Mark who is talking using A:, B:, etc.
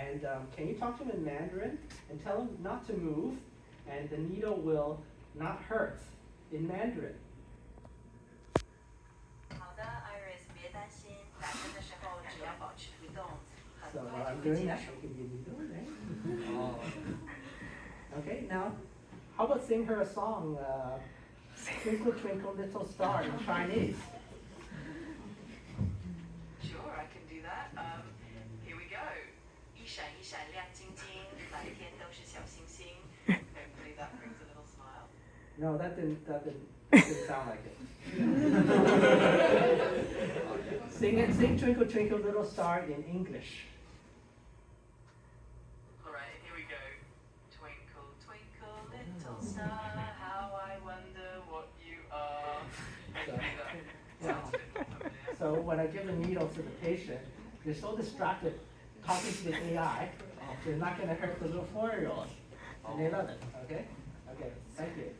A: And can you talk to him in Mandarin and tell him not to move, and the needle will not hurt in Mandarin.
B: 好的 ，Iris， 别担心，打针的时候只要保持不动，很
A: So
B: 快
A: while
B: 就
A: I'm
B: 会
A: doing
B: 结
A: that,
B: 束
A: I。can give needle, right? Okay, now, how about sing her a song, Twinkle Twinkle Little Star in Chinese?
B: Sure, I can do that. Here we go. 一闪一闪亮晶晶，满天都是小星星。Hopefully that brings a little smile.
A: No, that didn't sound like it. Sing Twinkle Twinkle Little Star in English.
B: All right, here we go. Twinkle, twinkle, little star, how I wonder what you are. Hopefully that sounds a bit more familiar.
A: So when I give the needle to the patient, they're so distracted talking to the AI, they're not going to hurt the little 4-year-old. And they love it, okay? Okay, thank you.